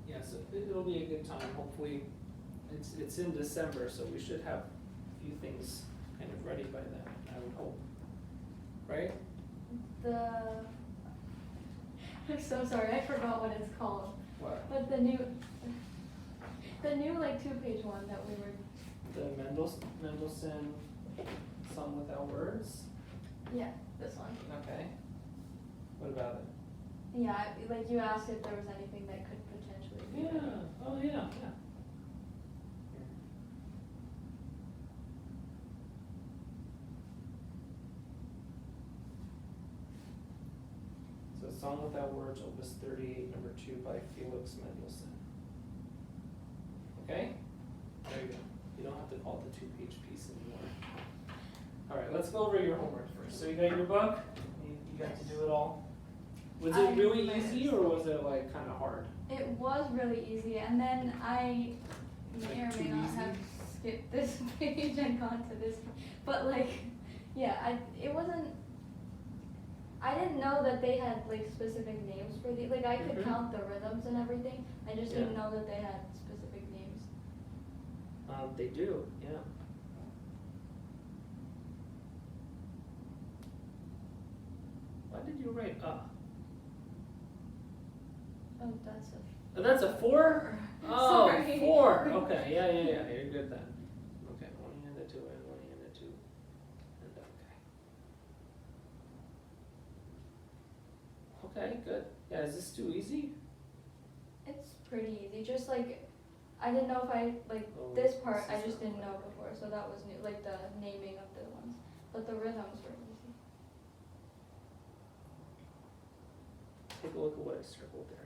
Yeah, so it'll be a good time. Hopefully, it's in December, so we should have a few things kind of ready by then, I would hope. Right? I'm so sorry, I forgot what it's called. What? But the new like 2-page one that we were. The Mendelssohn Song Without Words? Yeah, this one. Okay. What about it? Yeah, like you asked if there was anything that could potentially be. Yeah. Oh yeah. Yeah. So Song Without Words, Opus 38, number 2 by Felix Mendelssohn. Okay? There you go. You don't have to call it the 2-page piece anymore. Alright, let's go over your homework first. So you got your book? You got to do it all? Was it really easy or was it like kind of hard? It was really easy, and then I may or may not have skipped this page and gone to this, but like, yeah, it wasn't. I didn't know that they had like specific names for the, like I could count the rhythms and everything. I just didn't know that they had specific names. They do, yeah. Why did you write Oh, that's a. Oh, that's a 4? Oh, Sorry. 4. Okay, yeah. You're good then. Okay, 1 and a 2 and 1 and a 2. And okay. Okay, good. Yeah, is this too easy? It's pretty easy. Just like, I didn't know if I like this part. I just didn't know before, so that was new. Like the naming of the ones, but the rhythms were easy. Take a look at what I circled there.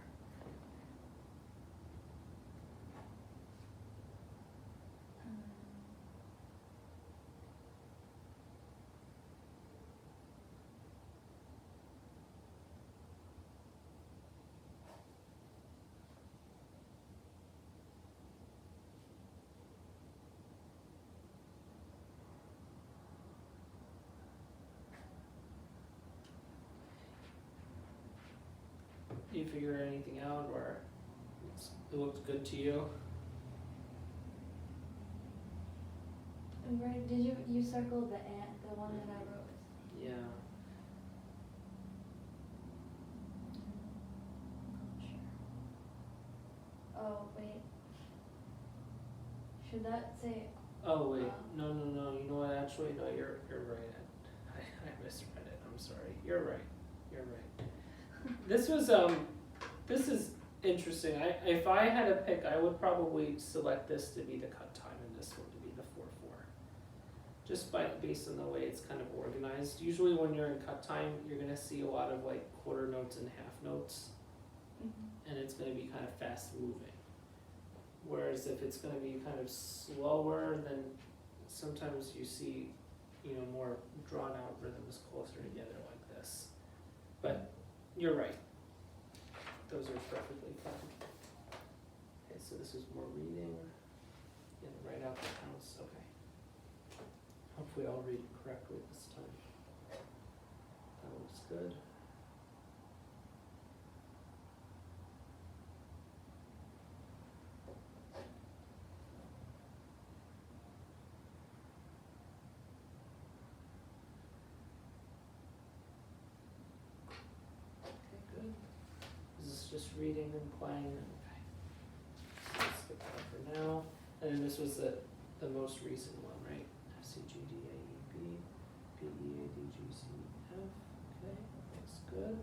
Do you figure anything out, or it looked good to you? Right? Did you circle the one that I wrote? Yeah. Oh wait. Should that say? Oh wait, no. You know what? Actually, no. You're right. I misread it. I'm sorry. You're right. This is interesting. If I had to pick, I would probably select this to be the cut time and this one to be the 4/4. Just based on the way it's kind of organized. Usually when you're in cut time, you're gonna see a lot of like quarter notes and half notes, and it's gonna be kind of fast moving. Whereas if it's gonna be kind of slower, then sometimes you see, more drawn out rhythms closer together like this. But you're right. Those are perfectly fine. Okay, so this is more reading. Write out the counts. Okay. Hopefully I'll read it correctly this time. That looks good. Just reading and playing. Okay. So let's skip that for now. And then this was the most recent one, right? F, C, G, D, A, E, B, P, E, A, D, G, C, F. Okay, that's good.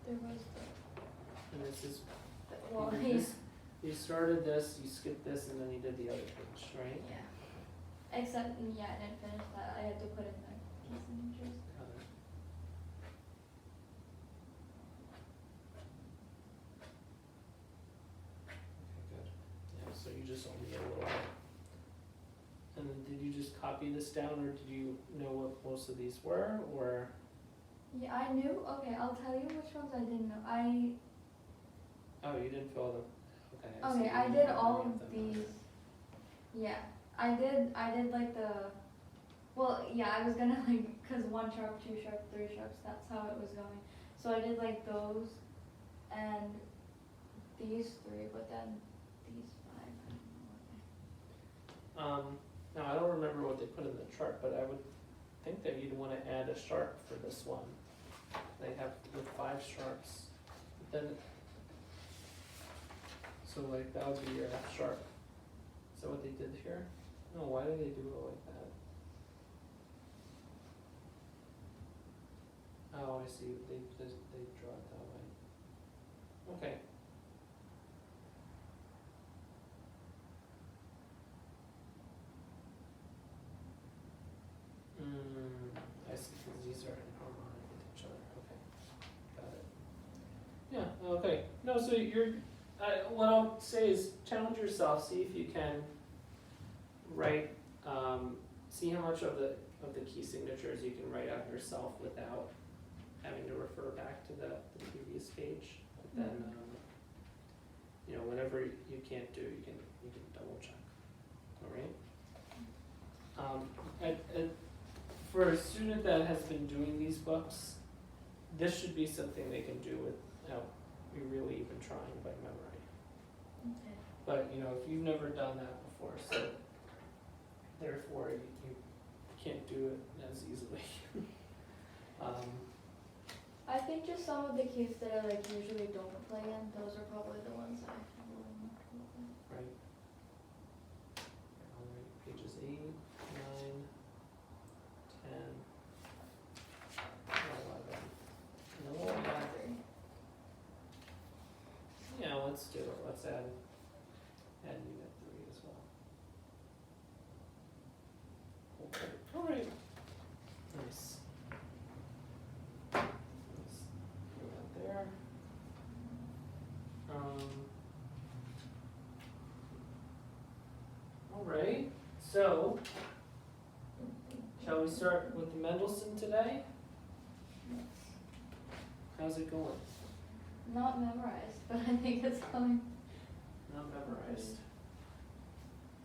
There was And this is, well, you started this, you skipped this, and then you did the other page, right? Yeah. Except, I didn't finish that. I had to put in the key signatures. Got it. So you just only get a little bit. And then did you just copy this down, or did you know what most of these were, or? Yeah, I knew. Okay, I'll tell you which ones I didn't know. Oh, you didn't fill them. Okay. Okay, I did all of these. Yeah, I did like the. Well, yeah, I was gonna like, cause 1 sharp, 2 sharp, 3 sharps. That's how it was going. So I did like those, and these 3, but then these 5. Now I don't remember what they put in the chart, but I would think that you'd want to add a sharp for this one. They have with 5 sharps. Then, so like that would be your F sharp. Is that what they did here? No, why did they do it like that? Oh, I see. They draw it that way. Okay. I see. Because these are inharmonic with each other. Okay, got it. Yeah. Okay. No. So you're. What I'll say is challenge yourself. See if you can write. See how much of the key signatures you can write out yourself without having to refer back to the previous page. But then, whatever you can't do, you can double check. All right. For a student that has been doing these books, this should be something they can do without really even trying by memory. Okay. But if you've never done that before, so therefore you can't do it as easily. I think just some of the keys that I like usually don't play in, those are probably the ones that I have a little more trouble with. Right. All right, pages 8, 9, 10, 11. No, yeah, let's do it. Let's add unit 3 as well. Okay. All right. Nice. Let's put that there. All right. So, shall we start with the Mendelssohn today? How's it going? Not memorized, but I think it's coming. Not memorized.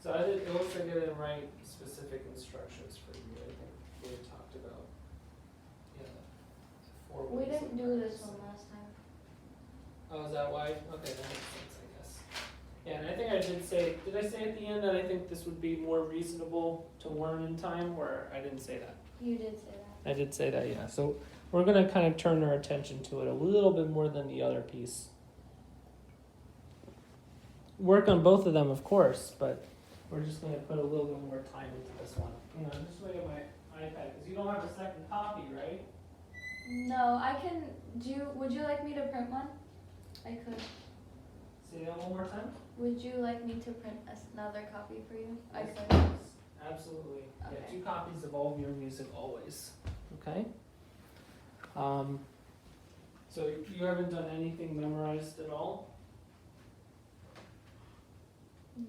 So it looks like I didn't write specific instructions for you. I think we had talked about, the 4 We ways didn't of do this practicing. one last time. Oh, is that why? Okay, that makes sense, I guess. Yeah, and I think I did I say at the end that I think this would be more reasonable to learn in time, or I didn't say that? You did say that. I did say that, yeah. So we're going to kind of turn our attention to it a little bit more than the other piece. Work on both of them, of course, but we're just going to put a little bit more time into this one. I'm just looking at my iPad, because you don't have a second copy, right? No, I can would you like me to print one? I could. Say that one more time. Would you like me to print another copy for you? I Yes, could. please. Absolutely. Okay. Yeah, 2 copies of all of your music always. Okay? So you haven't done anything memorized at all? No.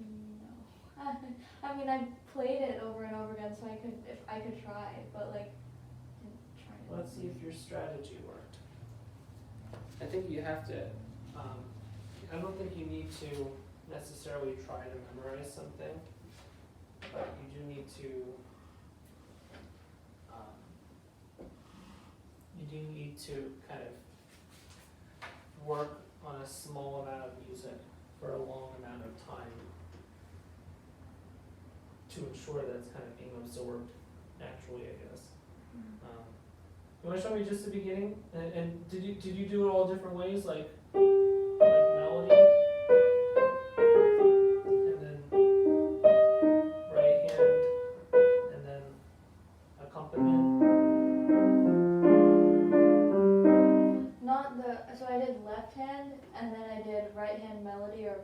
I mean, I played it over and over again, so I could try, but like, didn't try to. Let's see if your strategy worked. I think you have to, I don't think you need to necessarily try to memorize something, but you do need to, kind of work on a small amount of music for a long amount of time to ensure that it's kind of being absorbed naturally, I guess. You want to show me just the beginning? And did you do it all different ways, like melody, and then right hand, and then accompaniment? So I did left hand, and then I did right hand melody or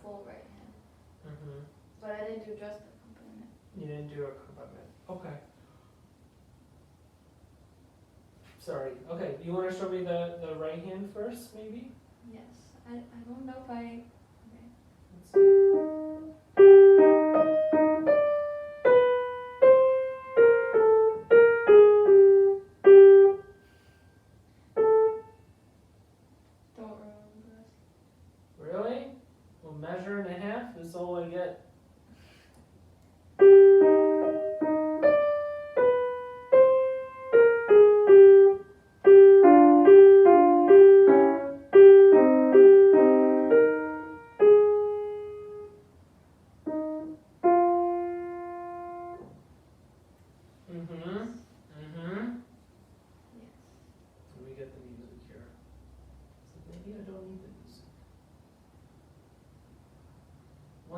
full right hand. Mm-hmm. But I didn't do just the accompaniment. You didn't do accompaniment. Okay. Sorry. Okay. You want to show me the right hand first, maybe? Yes. I don't know if I. Okay. Let's see. Don't remember this. Really? Well, measure and a half is all I get.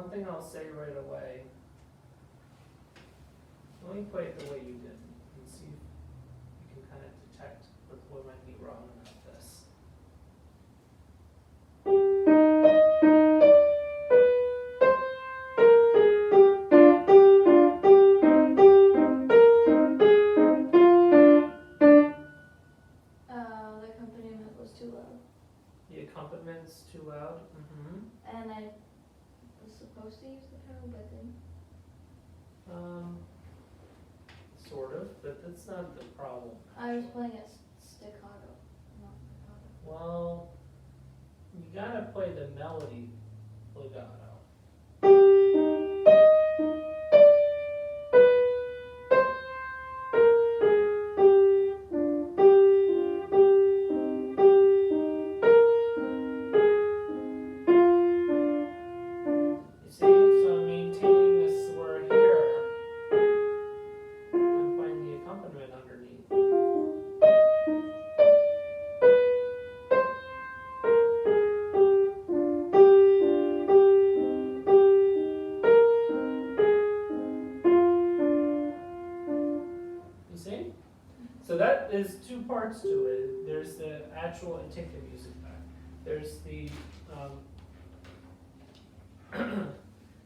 one thing I'll say right away. Let me play it the way you did and see if you can kind of detect what might be wrong about this. The accompaniment was too loud. The accompaniment is too loud. Mm-hmm. And I was supposed to use the pedal, but didn't. Sort of, but that's not the problem. I was playing it staccato, not legato. Well, you gotta play the melody legato. You see, so I'm maintaining this word here. I'm playing the accompaniment underneath. You see? So that is two parts to it. There's the actual, and take the music back. There's the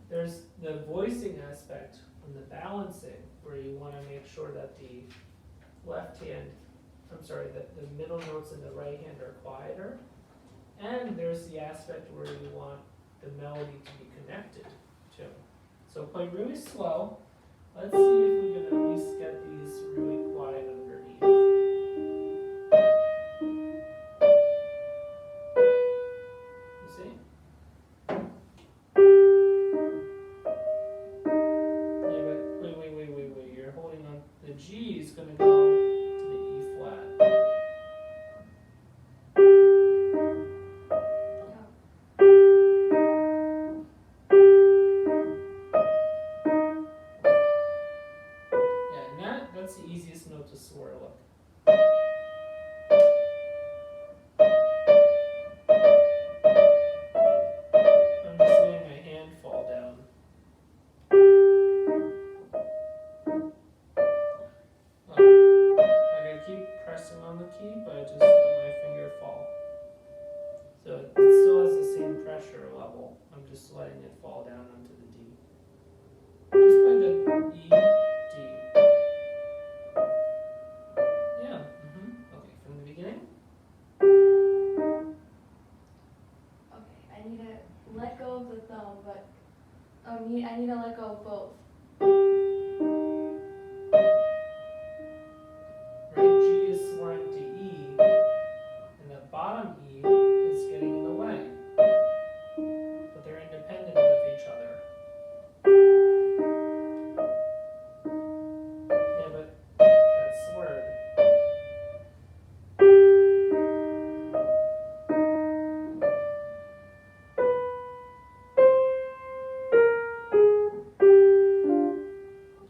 there's the voicing aspect and the balancing, where you want to make sure that the the middle notes in the right hand are quieter. And there's the aspect where you want the melody to be connected to. So play really slow. Let's see if we can at least get these really quiet underneath. You see? Yeah, but wait. You're holding on. The G is going to go to the E flat. Yeah, and that's the easiest note to swirl. Look. I'm just letting my hand fall down. I gotta keep pressing on the key, but I just let my finger fall. So it still has the same pressure level. I'm just letting it fall down onto the D. Just play the E, D. Yeah. Okay, from the beginning. Okay, I need to let go of the thumb, but I need to let go of both. Right, G is sworn to E, and the bottom E is getting in the way. But they're independent of each other. Yeah, but that's the word.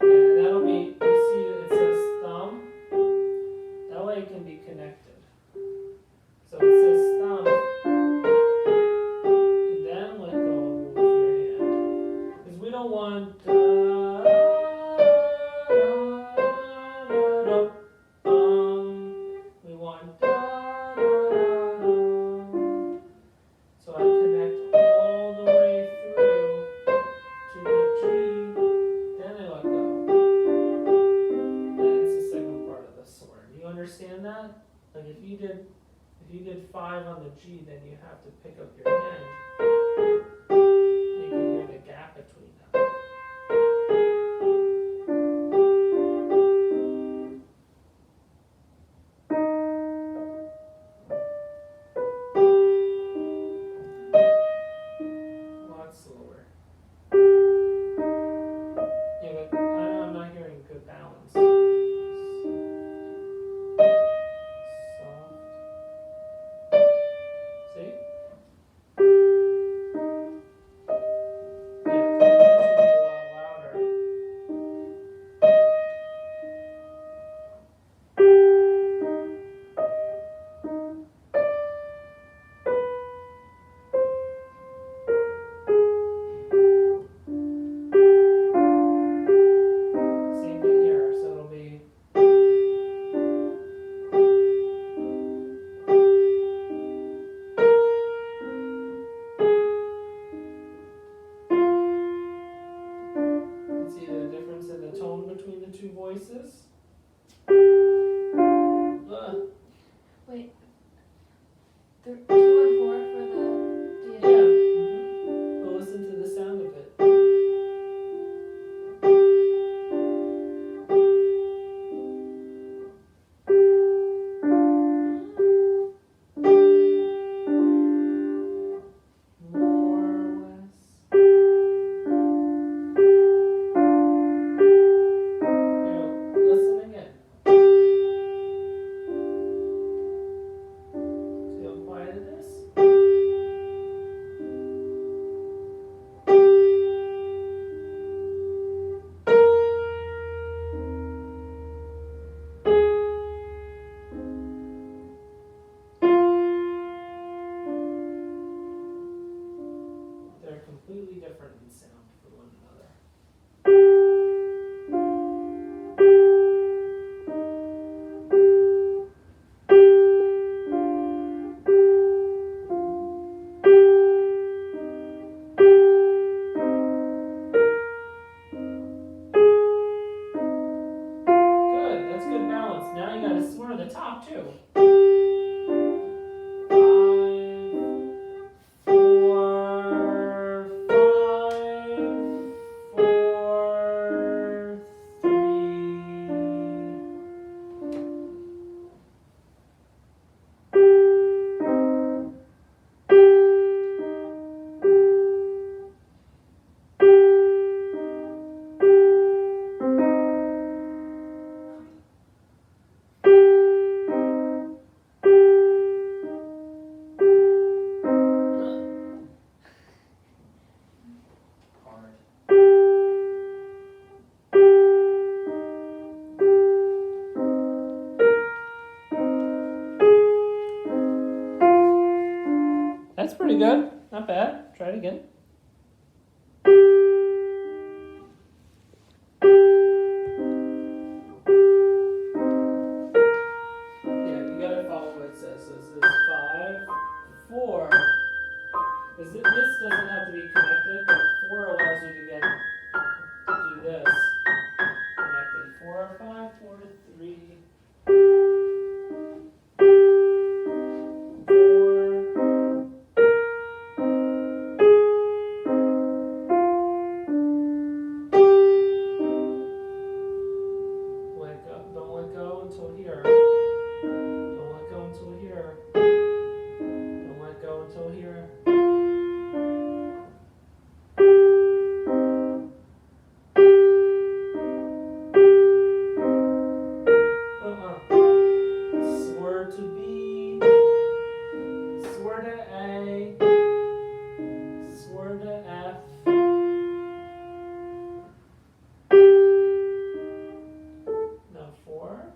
Yeah, and that'll be, you see it says thumb? That way it can be connected. So it says thumb, and then let go and move your hand. Because we don't want we want so I connect all the way through to the G, then I let go. And it's the second part of the sword. Do you understand that? Like if you did 5 on the G, then you have to pick up your hand. And you can hear the gap between them. A lot slower. Yeah, but I'm not hearing good balance. Soft. See? Yeah, pay attention off too. 5, 4, 5, 4, hard. That's pretty good. Not bad. Try it again. Yeah, you gotta follow what it says. So it says 5, 4. This doesn't have to be connected, but 4 allows you to do this. Connected. 4, 5, 4, 3. 4. Don't let go until here. Don't let go until here. Don't let go until here. Swear to B. Swear to A. Swear to F. Now 4.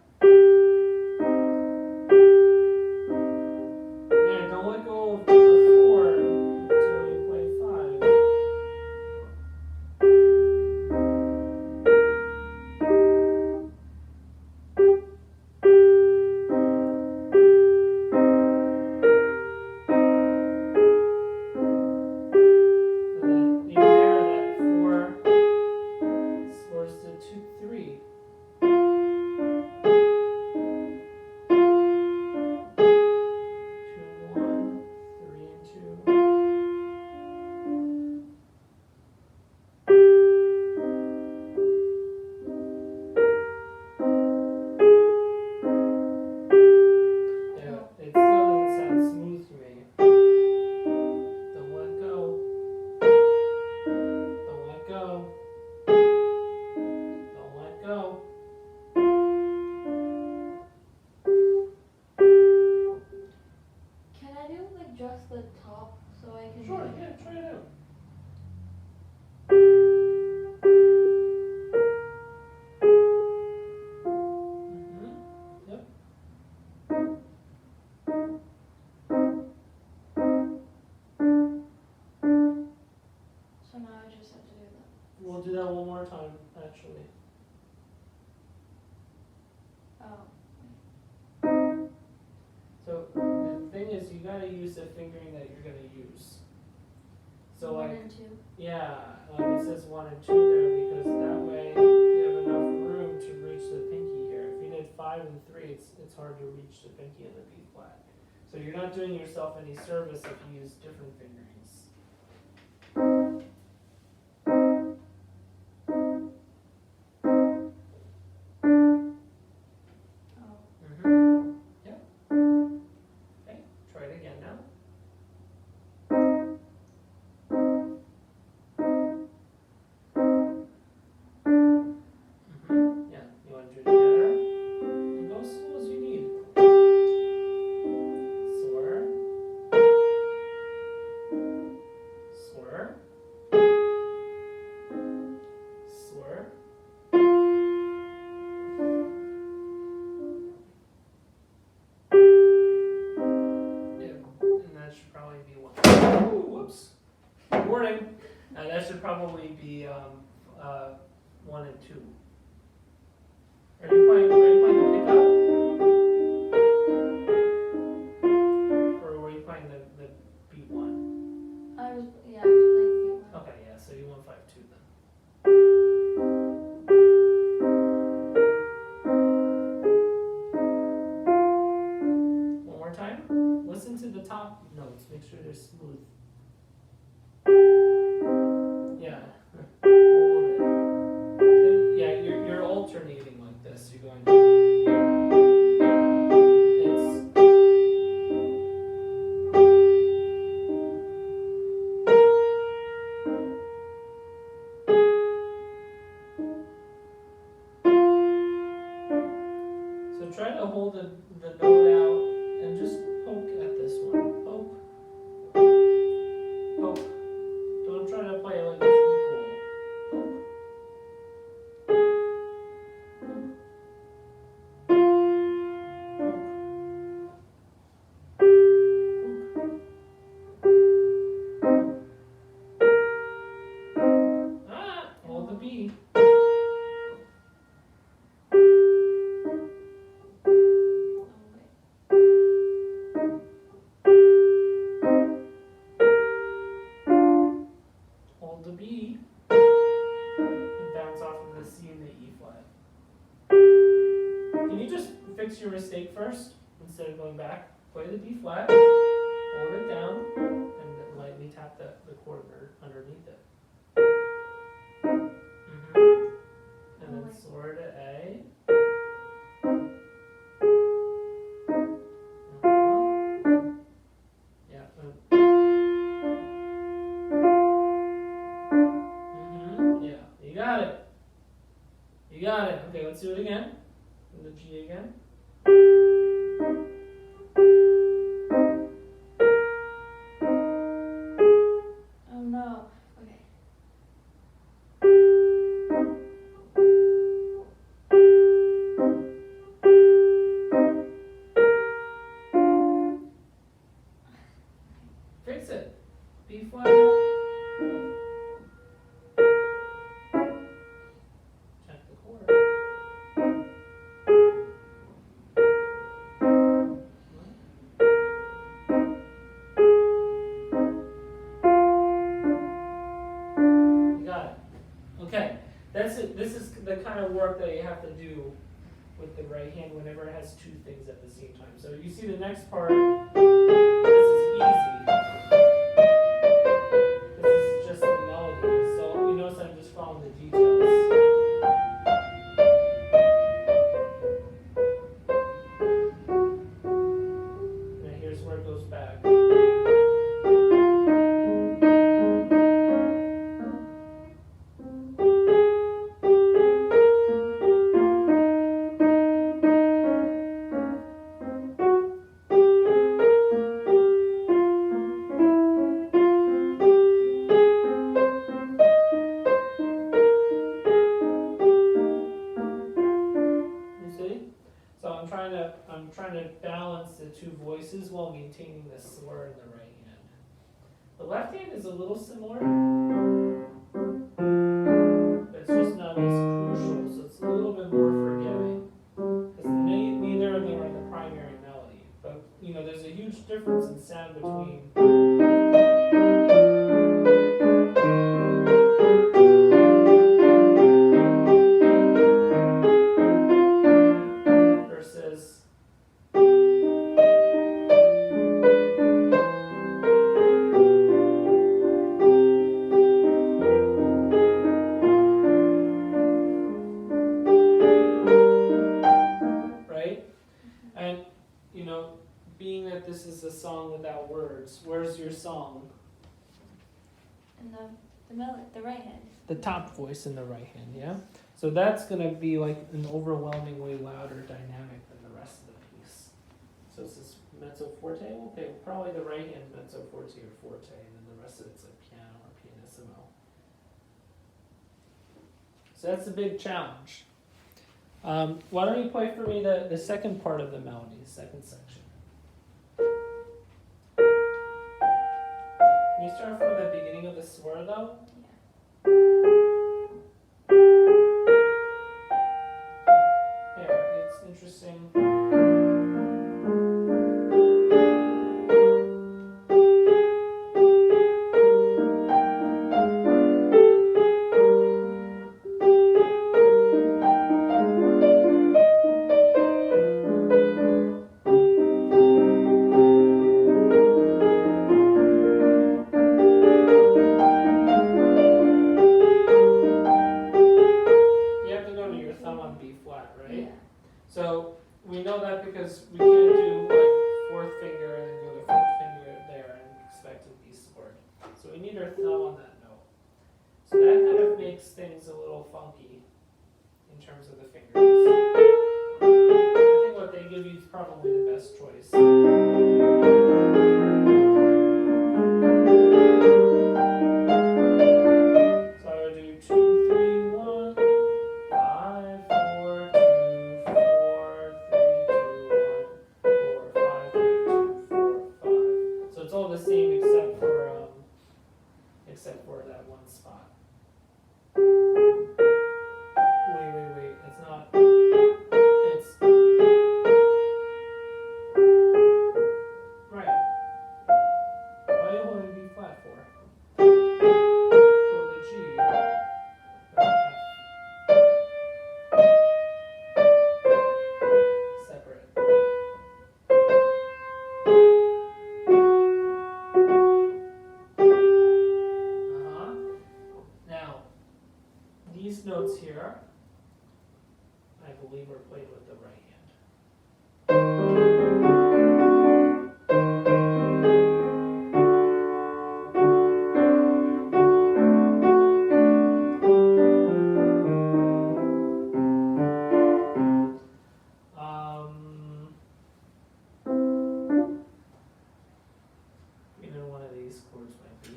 Yeah, don't let go of the 4 until you play 5. And then even there, that 4 scores to 2, 3. 2, 1, 3, and 2. Yeah, it still doesn't sound smooth to me. Don't let go. Don't let go. Don't let go. Can I do like just the top so I can? Sure, yeah, try it out. Yep. So now I just have to do that. We'll do that one more time, actually. Oh. So the thing is, you gotta use the fingering that you're gonna use. So 1 like, and 2. yeah, it says 1 and 2 there because that way you have enough room to reach the pinky here. If you did 5 and 3, it's hard to reach the pinky in the B flat. So you're not doing yourself any service if you use different fingerings. Oh. Yep. Okay, try it again now. Yeah, you want to do it together? And go as slow as you need. Swear. Swear. Swear. Yeah, and that should probably be 1. Ooh, whoops. Warning. That should probably be 1 and 2. Are you playing the pickup? Or were you playing the beat 1? I was playing FIFA. Okay, yeah, so you want 5-2 then. listen to the top notes. Make sure they're smooth. Yeah. Hold it. Yeah, you're alternating like this. You're going. So try to hold the note out and just poke at this one. Poke. Poke. Don't try to play it like it's equal. Poke. Hold the B. Hold the B and bounce off of the C and the E flat. Can you just fix your mistake first instead of going back? Play the B flat, hold it down, and then lightly tap the chord underneath it. And then soar to A. Yeah. Yeah. You got it. You got it. Okay, let's do it again. And the G again. Oh no. Okay. Fix it. B flat. Check the chord. You got it. Okay. That's it. This is the kind of work that you have to do with the right hand whenever it has two things at the same time. So you see the next part. This is easy. This is just the melody. So you notice I'm just following the details. Now here's where it goes back. I'm trying to balance the two voices while maintaining the slur in the right hand. The left hand is a little similar, but it's just not as crucial, so it's a little bit more forgiving. Because neither of them are the primary melody. But you know, there's a huge difference in sound between versus right? And you know, being that this is a song without words, where's your song? And the right hand. The top voice in the right hand, yeah? So that's going to be like an overwhelmingly louder dynamic than the rest of the piece. So it's this mezzo forte. Okay, probably the right hand mezzo forte or forte, and then the rest of it's a piano or pianissimo. So that's a big challenge. Why don't you play for me the second part of the melody, the second section? Can you start from the beginning of the swar though? Yeah, it's interesting. we can't do like fourth finger and then go to fifth finger there and expect it to be scored. So we need our thumb on that note. So that kind of makes things a little funky in terms of the fingers. I think what they give you is probably the best choice. So I would do 2, 3, 1, 5, 4, 2, 4, 3, 2, 1, 4, 5, 3, 2, 4, 5. So it's all the same except for that one spot. Wait. It's not. It's right. Why are you holding B flat for? Go to G. Separate. Now, these notes here, I believe, are played with the right hand. One of these chords might be.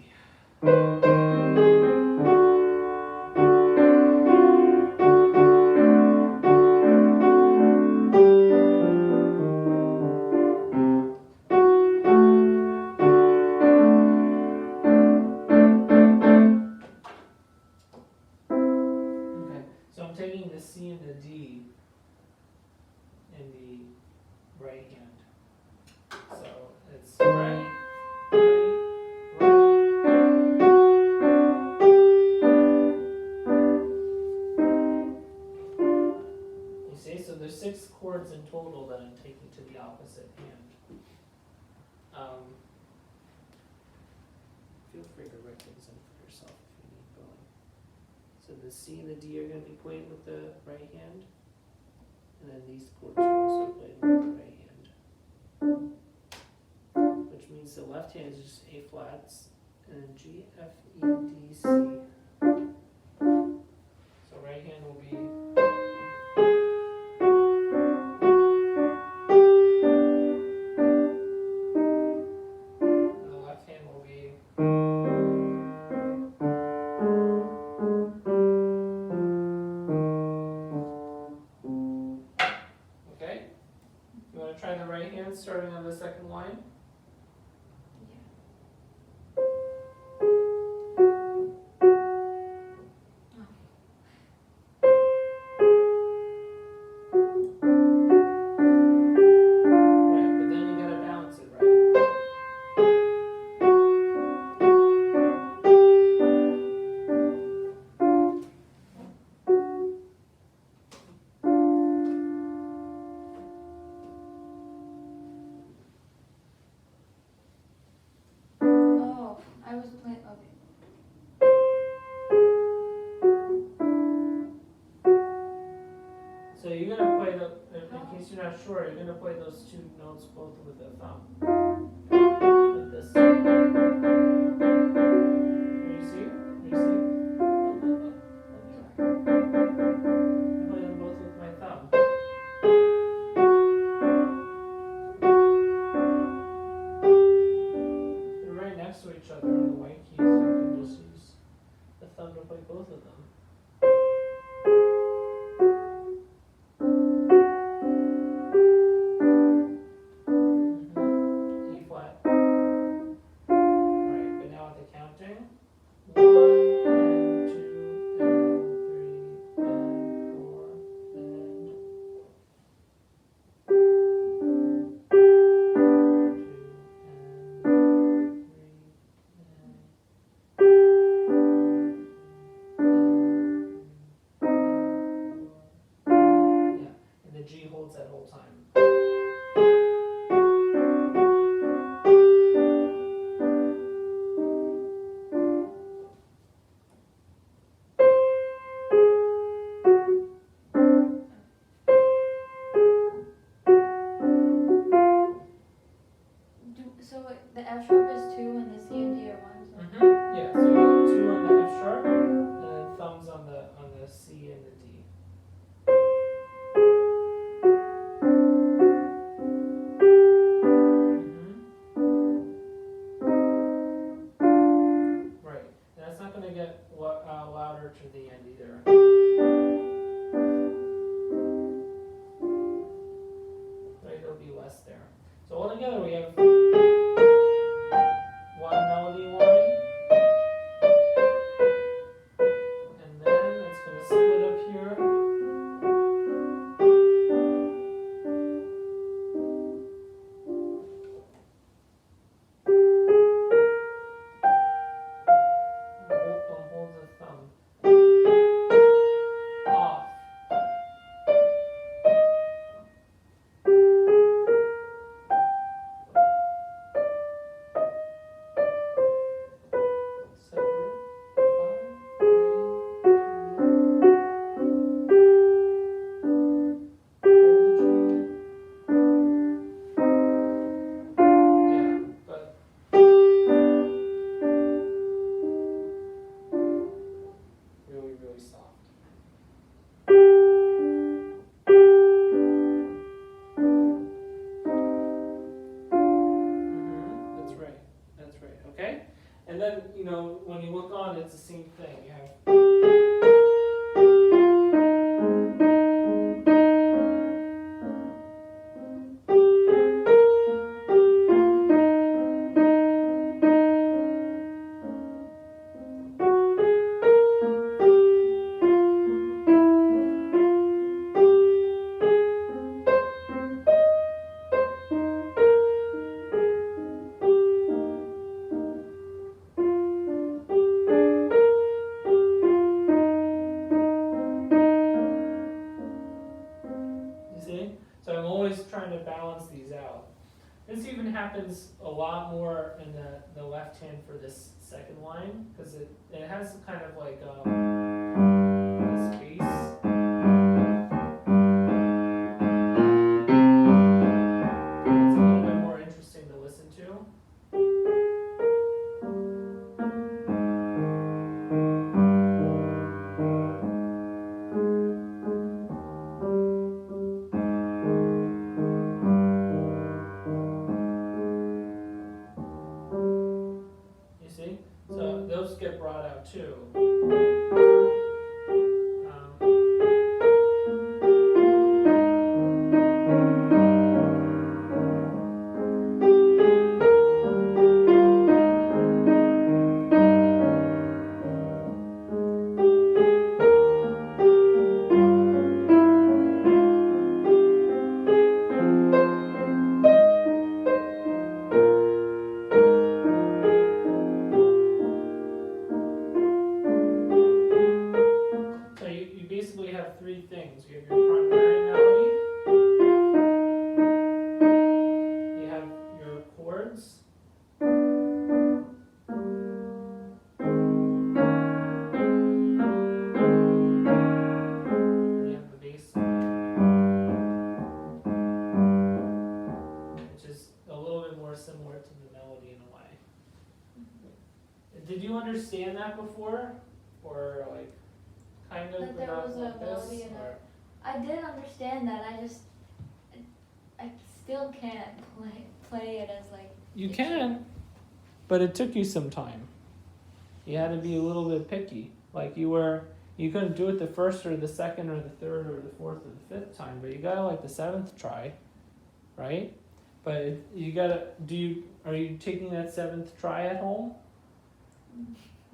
Okay, so I'm taking the C and the D in the right hand. So it's right. You see, so there's 6 chords in total that I'm taking to the opposite hand. Feel free to write things in for yourself if you need going. So the C and the D are going to be played with the right hand, and then these chords are also played with the right hand. Which means the left hand is just A flats, and then G, F, E, D, C. So right hand will be. And the left hand will be. Okay? You want to try the right hand starting on the second line? I was playing. Okay. So you're gonna play in case you're not sure, you're gonna play those 2 notes both with the thumb. Like this. Here you see? I play them both with my thumb. They're right next to each other on the white keys, so you can just use the thumb to play both of them. E flat. So all together we have one melody line, and then it's going to split up here. Don't hold the thumb. Off. Separate. 5, 3, 2, 1. Hold the tree. Yeah, but really, really soft. That's right. That's right. Okay? And then, when you look on, it's the same thing. You have. You see? So I'm always trying to balance these out. This even happens a lot more in the left hand for this second line, because it has kind of like this bass. It's a little bit more interesting to listen to. You see? So those get brought out too. So you basically have three things. You have your primary melody, you have your chords, and you have the bass line, which is a little bit more similar to the melody in a way. Did you understand that before? Or like kind of That there not was a like this? melody and Or? I did understand that. I still can't play it as like. You can, but it took you some time. You had to be a little bit picky. Like you couldn't do it the first or the second or the third or the fourth or the fifth time, but you gotta like the seventh try, right? But you gotta, are you taking that seventh try at home?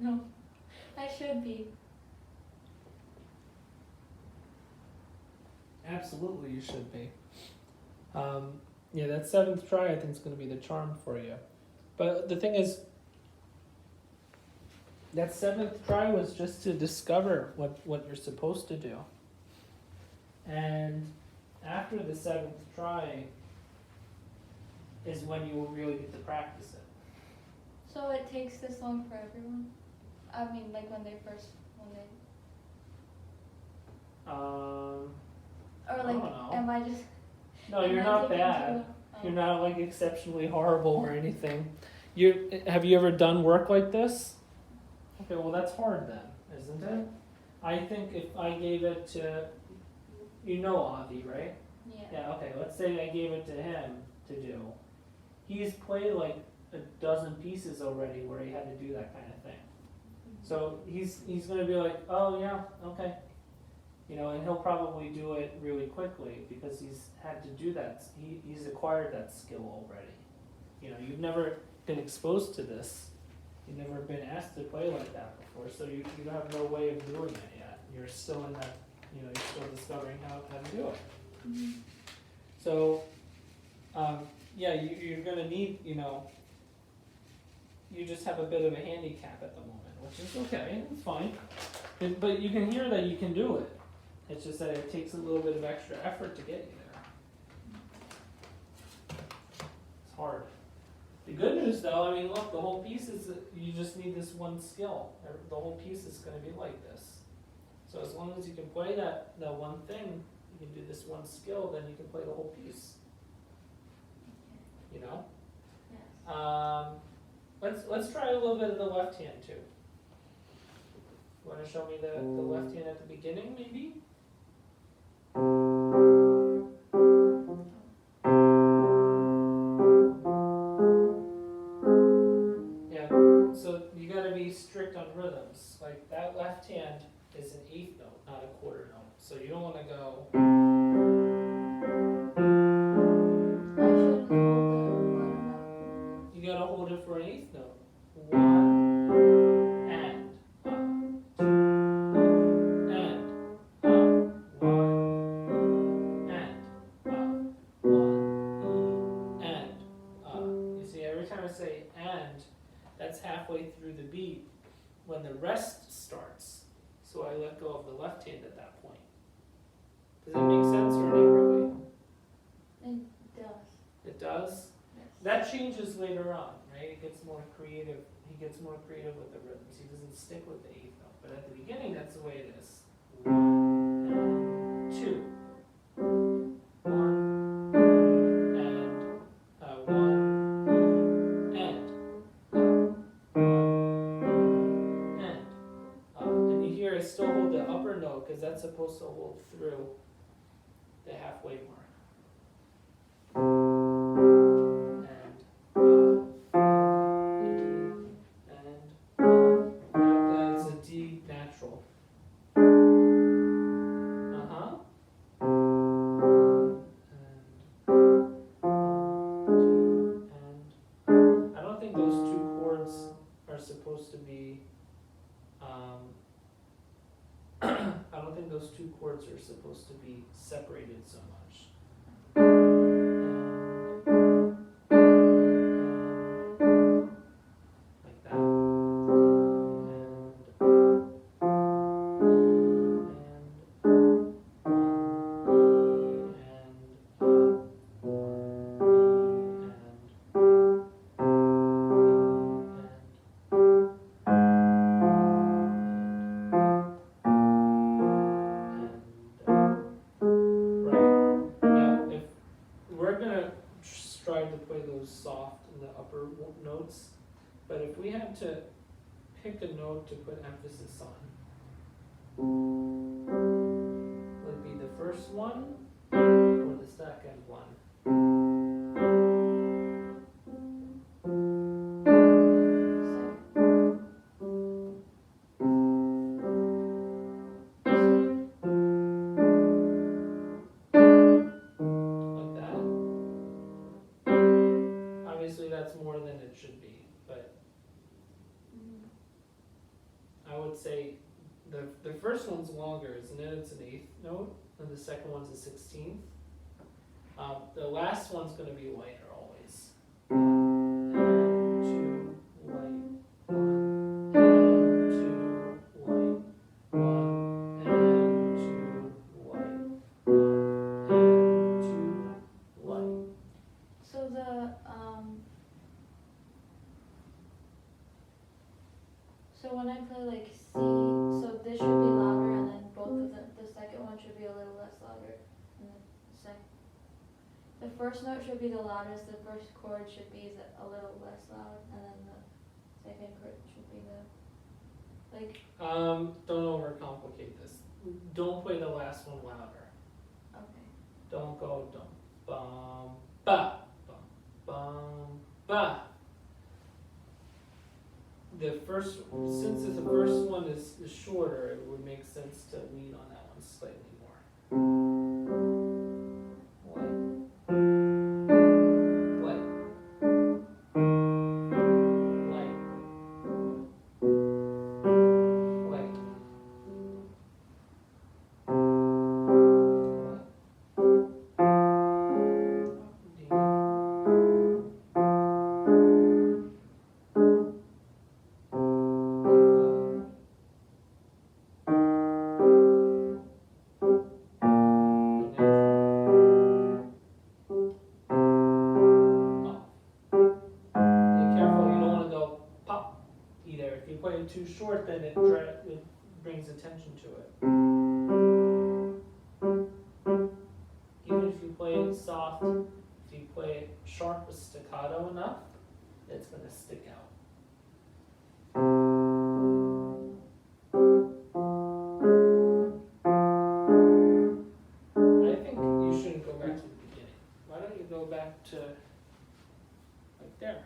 No, I should be. Absolutely, you should be. Yeah, that seventh try I think is going to be the charm for you. But the thing is, that seventh try was just to discover what you're supposed to do. And after the seventh try is when you will really get to practice it. So it takes this long for everyone? I mean, like when they. Or like, I don't know. am I just? No, am you're I not taking bad. too- You're not like exceptionally horrible or anything. Have you ever done work like this? Okay, well that's hard then, isn't it? I think if I gave it to, Avi, right? Yeah. Yeah, okay, let's say I gave it to him to do. He's played like a dozen pieces already where he had to do that kind of thing. So he's gonna be like, oh yeah, okay. You know, and he'll probably do it really quickly because he's had to do that. He's acquired that skill already. You know, you've never been exposed to this. You've never been asked to play like that before, so you have no way of doing it yet. You're still in that, you know, you're still discovering how to do it. Mm-hmm. So, yeah, you're gonna need, you know, you just have a bit of a handicap at the moment, which is okay, it's fine. But you can hear that you can do it. It's just that it takes a little bit of extra effort to get you there. It's hard. The good news though, I mean, look, the whole piece is that you just need this one skill. The whole piece is gonna be like this. So as long as you can play that one thing, you can do this one skill, then you can play the whole piece. You know? Yes. Let's try a little bit of the left hand too. You wanna show me the left hand at the beginning maybe? Yeah, so you gotta be strict on rhythms. Like that left hand is an eighth note, not a quarter note. So you don't wanna go. I shouldn't hold the bottom note. You gotta hold it for an eighth note. One and up, two and up, one and up, one and up. You see, every time I say and, that's halfway through the beat when the rest starts. So I let go of the left hand at that point. Does that make sense or not really? It does. It does? Yes. That changes later on, right? It gets more creative. He gets more creative with the rhythms. He doesn't stick with the eighth note. But at the beginning, that's the way it is. One and two. One and one and one and and you hear I still hold the upper note because that's supposed to hold through the halfway mark. That's a D natural. And I don't think those two chords are supposed to be. I don't think those two chords are supposed to be separated so much. Like that. Strive to play those soft in the upper notes, but if we had to pick a note to put emphasis on, would it be the first one or the second one? That's more than it should be, but I would say the first one's longer, isn't it? It's an eighth note, and the second one's a 16th. The last one's going to be lighter always. One and two light, one and two light, one and two light, one and two light. So so when I play like C, so this should be louder, and then both of the second one should be a little less louder, and the first note should be the loudest, the first chord should be a little less loud, and then the second chord should be the, like. Don't overcomplicate this. Don't play the last one louder. Okay. Don't go dum bum ba bum bum ba. The first, since the first one is shorter, it would make sense to lean on that one slightly more. Light. Light. Light. Light. If you play it too short, then it brings attention to it. Even if you play it soft, if you play it sharp with staccato enough, it's going to stick out. I think you shouldn't go back to the beginning. Why don't you go back to like there?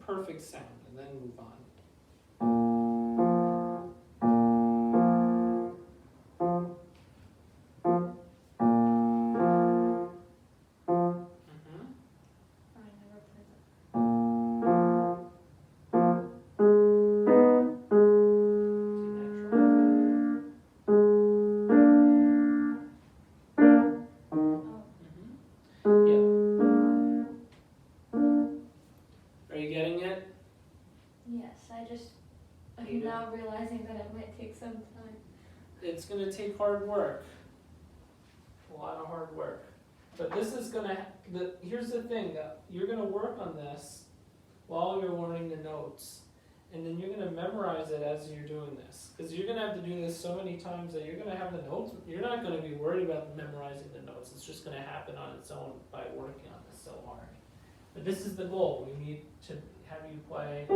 Perfect sound, and then move on. I never played that. Yeah. Are you getting it? Yes, I'm now realizing that it might take some time. It's going to take hard work. A lot of hard work. But this is going to, here's the thing, you're going to work on this while you're learning the notes. And then you're going to memorize it as you're doing this. Because you're going to have to do this so many times that you're going to have the notes. You're not going to be worried about memorizing the notes. It's just going to happen on its own by working on this so hard. But this is the goal. We need to have you play.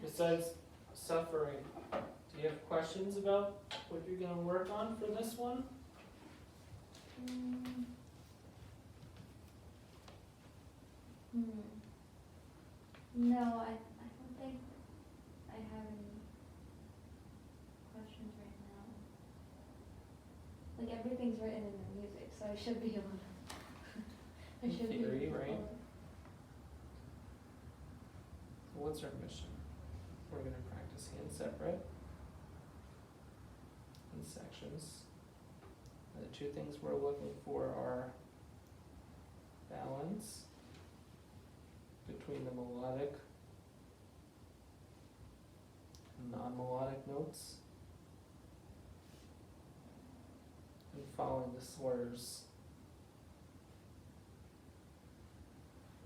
Besides suffering, do you have questions about what you're going to work on for this one? No, I don't think I have any questions right now. Like everything's written in the music, so I should be able to. I should be able Theory, to right? follow. What's our mission? We're going to practice hand separate in sections. And the two things we're looking for are balance between the melodic and non-melodic notes, and following the slurs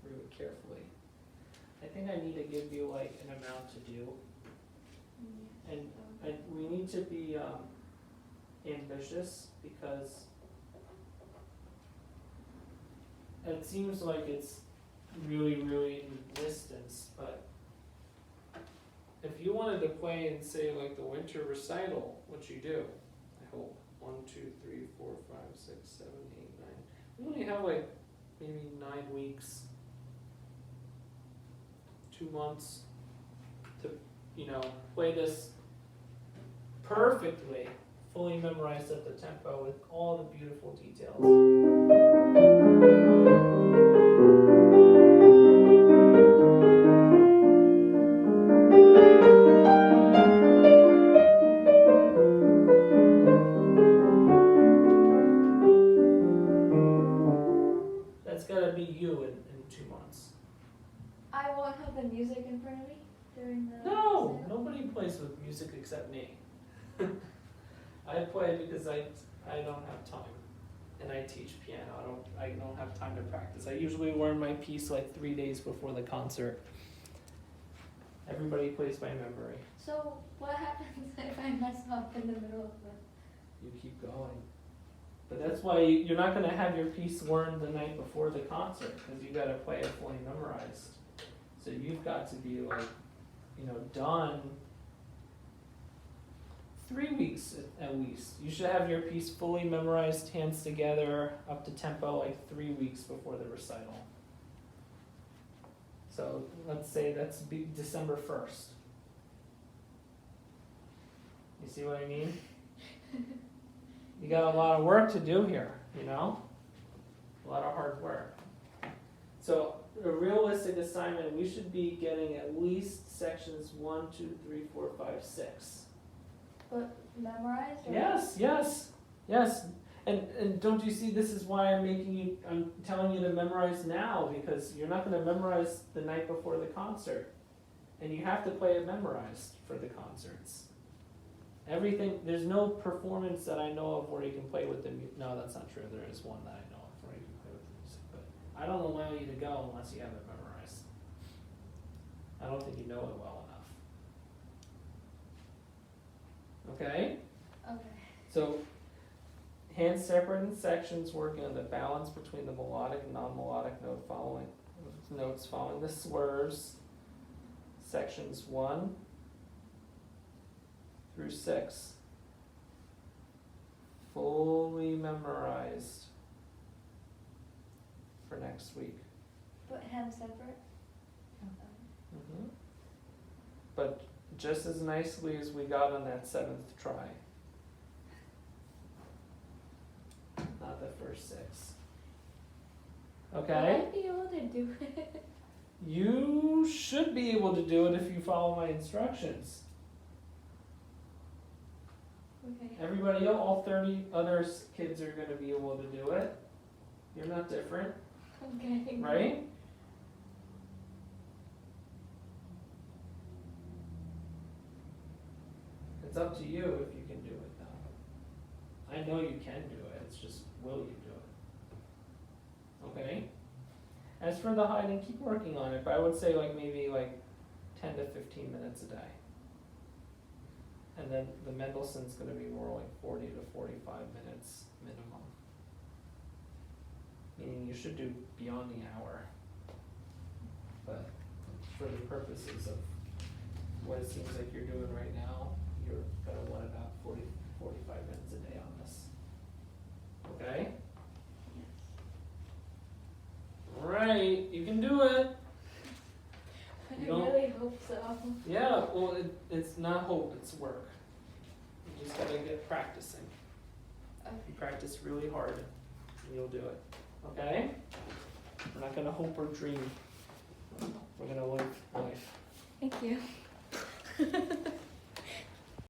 really carefully. I think I need to give you like an amount to do Yes. And we need to be ambitious because it seems like it's really, really in the distance, but if you wanted to play in, say, like the winter recital, which you do, I hope, 1, 2, 3, 4, 5, 6, 7, 8, 9. We only have like maybe 9 weeks, 2 months to, play this perfectly, fully memorized at the tempo with all the beautiful details. That's gotta be you in 2 months. I won't have the music in front of me during the. No, recital? nobody plays with music except me. I play because I don't have time, and I teach piano. I don't have time to practice. I usually learn my piece like 3 days before the concert. Everybody plays by memory. So what happens if I mess up in the middle of the? You keep going. But that's why you're not going to have your piece learned the night before the concert, because you got to play it fully memorized. So you've got to be like, done 3 weeks at least. You should have your piece fully memorized, hands together, up to tempo, like 3 weeks before the recital. So let's say that's December 1st. You see what I mean? You got a lot of work to do here, a lot of hard work. So a realistic assignment, we should be getting at least sections 1, 2, 3, 4, 5, 6. But memorized? Or? Yes. And don't you see, this is why I'm telling you to memorize now, because you're not going to memorize the night before the concert. And you have to play it memorized for the concerts. Everything, there's no performance that I know of where you can play with the music. No, that's not true. There is one that I know of where you can play with the music, but I don't allow you to go unless you have it memorized. I don't think you know it well enough. Okay? Okay. So, hands separate in sections, working on the balance between the melodic and non-melodic notes following the slurs. Sections 1 through 6. Fully memorized for next week. But hands separate? Mm-hmm. But just as nicely as we got on that 7th try. Not the first 6. Okay? Will I be able to do it? You should be able to do it if you follow my instructions. Okay. Everybody else, all 30 other kids are going to be able to do it. You're not different, Okay. right? It's up to you if you can do it now. I know you can do it, it's just will you do it? Okay? As for the hiding, keep working on it, but I would say maybe 10 to 15 minutes a day. And then the Mendelssohn's going to be more like 40 to 45 minutes minimum. Meaning you should do beyond the hour. But for the purposes of what it seems like you're doing right now, you're going to want about 40, 45 minutes a day on this. Okay? Alright, you can do it. I really hope so. Yeah, well, it's not hope, it's work. You just gotta get practicing. Okay. You practice really hard, and you'll do it. Okay? We're not gonna hope or dream. We're gonna live life. Thank you.